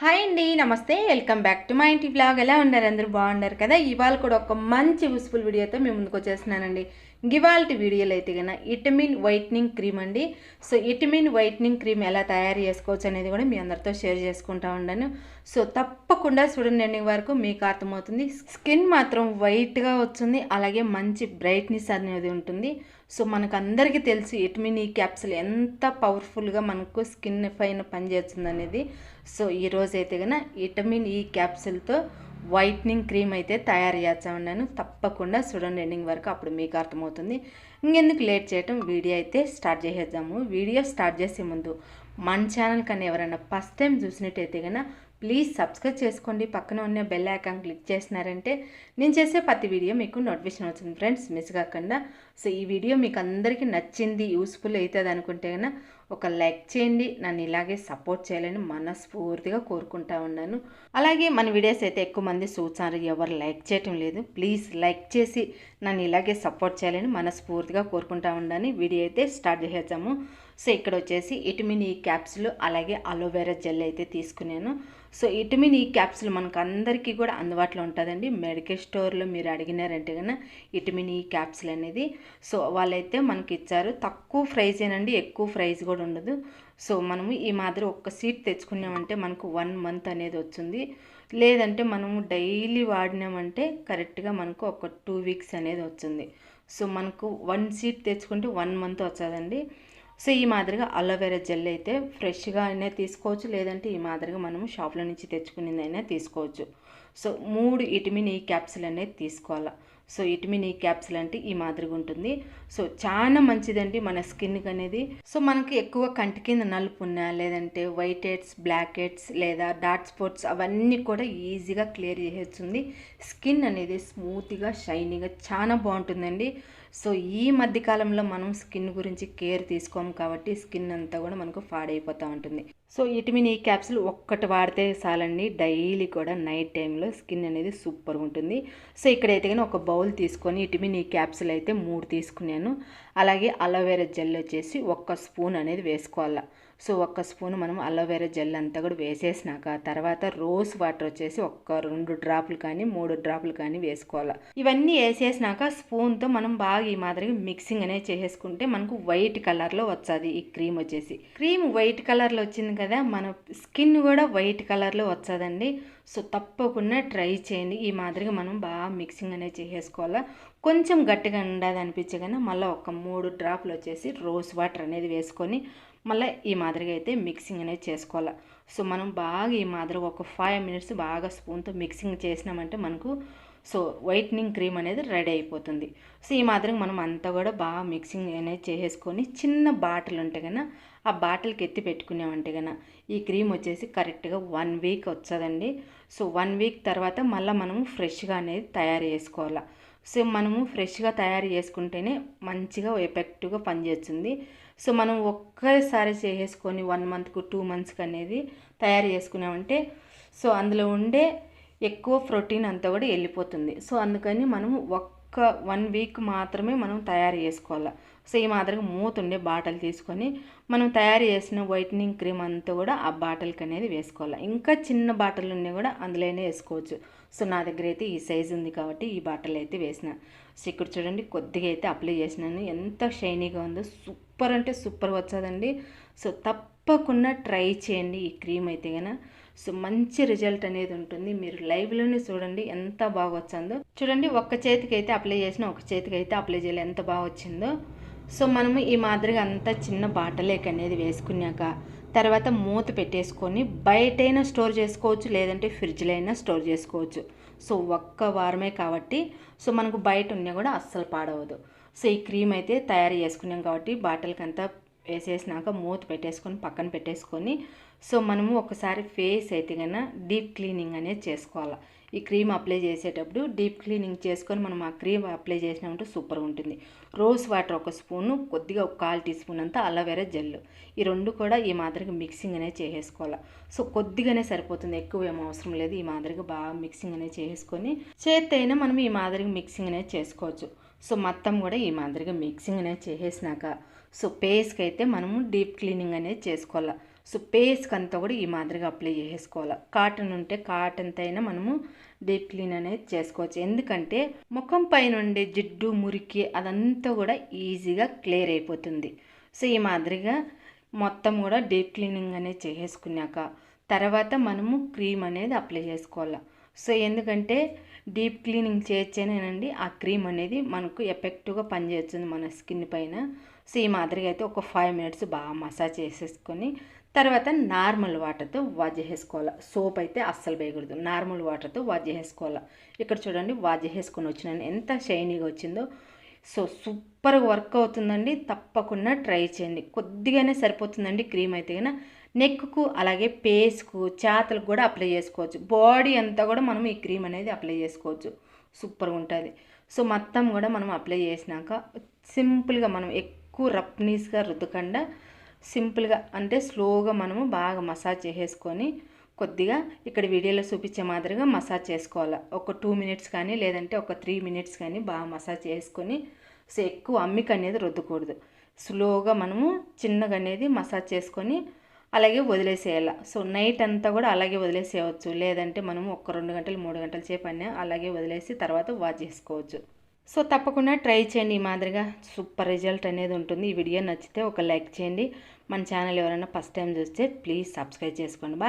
Hi అండి, నమస్తే. Welcome back to my ఇంటి వ్లాగ్. ఎలా ఉన్నారు? అందరూ బాగున్నారు కదా? ఇవాళ కూడా ఒక మంచి యూస్ఫుల్ వీడియోతో మేము ముందుకు వచ్చేస్తున్నానండి. ఇవాల్టి వీడియోలో అయితే కన్నా విటమిన్ వైట్నింగ్ క్రీమ్ అండి. సో విటమిన్ వైట్నింగ్ క్రీమ్ ఎలా తయారు చేసుకోవచ్చు అనేది కూడా మీ అందరితో షేర్ చేసుకుంటా ఉన్నాను. సో తప్పకుండా చూడండి ఎండింగ్ వరకు, మీకు అర్థమవుతుంది. స్కిన్ మాత్రం వైట్గా వచ్చింది, అలాగే మంచి బ్రైట్నెస్ అనేది ఉంటుంది. సో మనకు అందరికీ తెలుసు విటమిన్ ఈ క్యాప్సుల్ ఎంత పవర్ఫుల్గా మనకు స్కిన్ పైన పనిచేస్తుంది అనేది. సో ఈరోజు అయితే కన్నా విటమిన్ ఈ క్యాప్సుల్తో వైట్నింగ్ క్రీమ్ అయితే తయారు చేస్తామన్నాను. తప్పకుండా చూడండి ఎండింగ్ వరకు, అప్పుడు మీకు అర్థమవుతుంది. ఇంకెందుకు లేట్ చేయటం, వీడియో అయితే స్టార్ట్ చేసేద్దాము. వీడియో స్టార్ట్ చేసే ముందు మన ఛానల్ కన్నా ఎవరైనా ఫస్ట్ టైం చూసినట్టయితే కన్నా ప్లీజ్ సబ్స్క్రైబ్ చేసుకోండి. పక్కన ఉన్న బెల్ ఐకాన్ క్లిక్ చేసినారంటే నేను చేసే ప్రతి వీడియో మీకు నోటిఫికేషన్ అవుతుంది ఫ్రెండ్స్, మిస్ కాకుండా. సో ఈ వీడియో మీకు అందరికీ నచ్చింది, యూస్ఫుల్ అవుతుంది అనుకుంటే కన్నా ఒక లైక్ చేయండి. నన్ను ఇలాగే సపోర్ట్ చేయాలని మనస్ఫూర్తిగా కోరుకుంటా ఉన్నాను. అలాగే మన వీడియోస్ అయితే ఎక్కువ మంది చూసారు, ఎవరు లైక్ చేయటం లేదు. ప్లీజ్ లైక్ చేసి నన్ను ఇలాగే సపోర్ట్ చేయాలని మనస్ఫూర్తిగా కోరుకుంటా ఉన్నాను. వీడియో అయితే స్టార్ట్ చేసేద్దాము. సో ఇక్కడ వచ్చేసి విటమిన్ ఈ క్యాప్సుల్, అలాగే అలోవెరా జెల్ అయితే తీసుకున్నాను. సో విటమిన్ ఈ క్యాప్సుల్ మనకు అందరికీ కూడా అందుబాటులో ఉంటుందండి. మెడికల్ స్టోర్లో మీరు అడిగినారంటే కన్నా విటమిన్ ఈ క్యాప్సుల్ అనేది సో వాళ్ళైతే మనకి ఇచ్చారు. తక్కువ ప్రైజేనండి, ఎక్కువ ప్రైస్ కూడా ఉండదు. సో మనము ఈ మాదిరి ఒక్క సీట్ తెచ్చుకున్నామంటే మనకు 1 మంత్ అనేది వచ్చింది. లేదంటే మనము డైలీ వాడినామంటే కరెక్ట్గా మనకు ఒక 2 వీక్స్ అనేది వచ్చింది. సో మనకు 1 సీట్ తెచ్చుకుంటే 1 మంత్ వచ్చేదండి. సో ఈ మాదిరిగా అలోవెరా జెల్ అయితే ఫ్రెష్గా అయినా తీసుకోవచ్చు, లేదంటే ఈ మాదిరిగా మనము షాప్లో నుంచి తెచ్చుకునేదైనా తీసుకోవచ్చు. సో 3 విటమిన్ ఈ క్యాప్సుల్ అనేది తీసుకోవాలి. సో విటమిన్ ఈ క్యాప్సుల్ అంటే ఈ మాదిరిగా ఉంటుంది. సో చాలా మంచిదండి మన స్కిన్కి అనేది. సో మనకి ఎక్కువ కంటి కింద నలుపు ఉన్నా, లేదంటే వైట్ హెడ్స్, బ్లాక్ హెడ్స్ లేదా డార్క్ స్పాట్స్ అవన్నీ కూడా ఈజీగా క్లియర్ చేసేస్తుంది. స్కిన్ అనేది స్మూత్గా, షైనీగా చాలా బాగుంటుందండి. సో ఈ మధ్యకాలంలో మనం స్కిన్ గురించి కేర్ తీసుకోము కాబట్టి స్కిన్ అంతా కూడా మనకు పాడైపోతూ ఉంటుంది. సో విటమిన్ ఈ క్యాప్సుల్ ఒక్కటి వాడితే చాలండి, డైలీ కూడా నైట్ టైంలో స్కిన్ అనేది సూపర్గా ఉంటుంది. సో ఇక్కడైతే కానీ ఒక బౌల్ తీసుకొని విటమిన్ ఈ క్యాప్సుల్ అయితే 3 తీసుకున్నాను. అలాగే అలోవెరా జెల్ వచ్చేసి 1 స్పూన్ అనేది వేసుకోవాలి. సో 1 స్పూన్ మనం అలోవెరా జెల్ అంతా కూడా వేసేసినాక తర్వాత రోజ్ వాటర్ వచ్చేసి 2 డ్రాపులు కానీ 3 డ్రాపులు కానీ వేసుకోవాలి. ఇవన్నీ వేసేసినాక స్పూన్తో మనం బాగా ఈ మాదిరిగా మిక్సింగ్ అనేది చేసేసుకుంటే మనకు వైట్ కలర్లో వచ్చాది. ఈ క్రీమ్ వచ్చేసి క్రీమ్ వైట్ కలర్లో వచ్చింది కదా, మన స్కిన్ కూడా వైట్ కలర్లో వచ్చాదండి. సో తప్పకుండా ట్రై చేయండి. ఈ మాదిరిగా మనం బాగా మిక్సింగ్ అనేది చేసేసుకోవాలి. కొంచెం గట్టిగా ఉండదు అనిపించగానే మళ్ళీ 3 డ్రాపులు వచ్చేసి రోజ్ వాటర్ అనేది వేసుకొని మళ్ళీ ఈ మాదిరిగా అయితే మిక్సింగ్ అనేది చేసుకోవాలి. సో మనం బాగా ఈ మాదిరిగా ఒక 5 మినిట్స్ బాగా స్పూన్తో మిక్సింగ్ చేసినామంటే మనకు సో వైట్నింగ్ క్రీమ్ అనేది రెడీ అయిపోతుంది. సో ఈ మాదిరిగా మనం అంతా కూడా బాగా మిక్సింగ్ అనేది చేసేసుకొని చిన్న బాటిల్ ఉంటే కన్నా ఆ బాటిల్కి ఎత్తి పెట్టుకున్నామంటే కన్నా ఈ క్రీమ్ వచ్చేసి కరెక్ట్గా 1 వీక్ వచ్చేదండి. సో 1 వీక్ తర్వాత మళ్ళీ మనము ఫ్రెష్గా అనేది తయారు చేసుకోవాలి. సో మనము ఫ్రెష్గా తయారు చేసుకుంటేనే మంచిగా ఎఫెక్టివ్గా పనిచేస్తుంది. సో మనం ఒక్కసారి చేసేసుకొని 1 మంత్కు 2 మంత్స్కి అనేది తయారు చేసుకున్నామంటే సో అందులో ఉండే ఎక్కువ ప్రోటీన్ అంతా కూడా వెళ్ళిపోతుంది. సో అందుకని మనము 1 వీక్ మాత్రమే మనం తయారు చేసుకోవాలి. సో ఈ మాదిరిగా మూత ఉండే బాటిల్ తీసుకొని మనం తయారు చేసిన వైట్నింగ్ క్రీమ్ అంతా కూడా ఆ బాటిల్కి అనేది వేసుకోవాలి. ఇంకా చిన్న బాటిల్ ఉన్నా కూడా అందులోనే వేసుకోవచ్చు. సో నా దగ్గర అయితే ఈ సైజు ఉంది కాబట్టి ఈ బాటిల్ అయితే వేసిన. సో ఇక్కడ చూడండి కొద్దిగా అయితే అప్లై చేసినాను, ఎంత షైనీగా ఉందో, సూపర్ అంటే సూపర్ వచ్చేదండి. సో తప్పకుండా ట్రై చేయండి ఈ క్రీమ్ అయితే కనుక. సో మంచి రిజల్ట్ అనేది ఉంటుంది. మీరు లైవ్లోనే చూడండి ఎంత బాగా వచ్చిందో. చూడండి ఒక్క చేతికి అయితే అప్లై చేసిన, ఒక చేతికి అయితే అప్లై చేయలేదు, ఎంత బాగా వచ్చిందో. సో మనము ఈ మాదిరిగా అంతా చిన్న బాటలేక్ అనేది వేసుకున్నాక తర్వాత మూత పెట్టేసుకొని బయటైనా స్టోర్ చేసుకోవచ్చు, లేదంటే ఫ్రిడ్జ్లో అయినా స్టోర్ చేసుకోవచ్చు. సో 1 వారమే కాబట్టి సో మనకు బయట ఉన్నా కూడా అస్సలు పాడవదు. సో ఈ క్రీమ్ అయితే తయారు చేసుకున్నాం కాబట్టి బాటిల్కి అంతా వేసేసినాక మూత పెట్టేసుకొని పక్కన పెట్టేసుకొని సో మనము ఒకసారి ఫేస్ అయితే కన్నా డీప్ క్లీనింగ్ అనేది చేసుకోవాలి. ఈ క్రీమ్ అప్లై చేసేటప్పుడు డీప్ క్లీనింగ్ చేసుకొని మనం ఆ క్రీమ్ అప్లై చేసినామంటే సూపర్గా ఉంటుంది. రోజ్ వాటర్ 1 స్పూను, కొద్దిగా 1/4 టీ స్పూన్ అంతా అలోవెరా జెల్, ఈ 2 కూడా ఈ మాదిరిగా మిక్సింగ్ అనేది చేసేసుకోవాలి. సో కొద్దిగానే సరిపోతుంది, ఎక్కువ ఏం అవసరం లేదు. ఈ మాదిరిగా బాగా మిక్సింగ్ అనేది చేసుకొని చేత్తో అయినా మనం ఈ మాదిరిగా మిక్సింగ్ అనేది చేసుకోవచ్చు. సో మొత్తం కూడా ఈ మాదిరిగా మిక్సింగ్ అనేది చేసేసినాక సో ఫేస్కి అయితే మనము డీప్ క్లీనింగ్ అనేది చేసుకోవాలి. సో ఫేస్కి అంతా కూడా ఈ మాదిరిగా అప్లై చేసుకోవాలి. కాటన్ ఉంటే కాటన్తో అయినా మనము డీప్ క్లీన్ అనేది చేసుకోవచ్చు. ఎందుకంటే ముఖం పైన ఉండే జిడ్డు మురికి అదంతా కూడా ఈజీగా క్లియర్ అయిపోతుంది. సో ఈ మాదిరిగా మొత్తం కూడా డీప్ క్లీనింగ్ అనేది చేసుకున్నాక తర్వాత మనము క్రీమ్ అనేది అప్లై చేసుకోవాలి. సో ఎందుకంటే డీప్ క్లీనింగ్ చేయొచ్చేనేనండి ఆ క్రీమ్ అనేది మనకు ఎఫెక్టివ్గా పనిచేస్తుంది మన స్కిన్ పైన. సో ఈ మాదిరిగా అయితే ఒక 5 మినిట్స్ బాగా మసాజ్ చేసేసుకొని తర్వాత నార్మల్ వాటర్తో వాష్ చేసుకోవాలి. సోప్ అయితే అస్సలు వేయకూడదు, నార్మల్ వాటర్తో వాష్ చేసుకోవాలి. ఇక్కడ చూడండి వాష్ చేసుకొని వచ్చినాను, ఎంత షైనీగా వచ్చిందో. సో సూపర్గా వర్క్ అవుతుందండి, తప్పకుండా ట్రై చేయండి. కొద్దిగానే సరిపోతుందండి క్రీమ్ అయితే కన్నా. నెక్కు అలాగే ఫేస్కు చేతులకు కూడా అప్లై చేసుకోవచ్చు. బాడీ అంతా కూడా మనం ఈ క్రీమ్ అనేది అప్లై చేసుకోవచ్చు, సూపర్గా ఉంటుంది. సో మొత్తం కూడా మనం అప్లై చేసినాక సింపుల్గా మనం ఎక్కువ రఫ్నీస్గా రుద్దకుండా సింపుల్గా అంటే స్లోగా మనము బాగా మసాజ్ చేసేసుకొని కొద్దిగా ఇక్కడ వీడియోలో చూపించే మాదిరిగా మసాజ్ చేసుకోవాలి. ఒక 2 మినిట్స్ కానీ లేదంటే ఒక 3 మినిట్స్ కానీ బాగా మసాజ్ చేసుకొని, సో ఎక్కువ అమ్మిక అనేది రుద్దకూడదు, స్లోగా మనము చిన్నగా అనేది మసాజ్ చేసుకొని అలాగే వదిలేసేయాలి. సో నైట్ అంతా కూడా అలాగే వదిలేసేయవచ్చు, లేదంటే మనము ఒక 2 గంటలు 3 గంటల సేపు అన్నీ అలాగే వదిలేసి తర్వాత వాష్ చేసుకోవచ్చు. సో తప్పకుండా ట్రై చేయండి, ఈ మాదిరిగా సూపర్ రిజల్ట్ అనేది ఉంటుంది. ఈ వీడియో నచ్చితే ఒక లైక్ చేయండి. మన ఛానల్ ఎవరైనా ఫస్ట్ టైం చూస్తే ప్లీజ్ సబ్స్క్రైబ్ చేసుకోండి.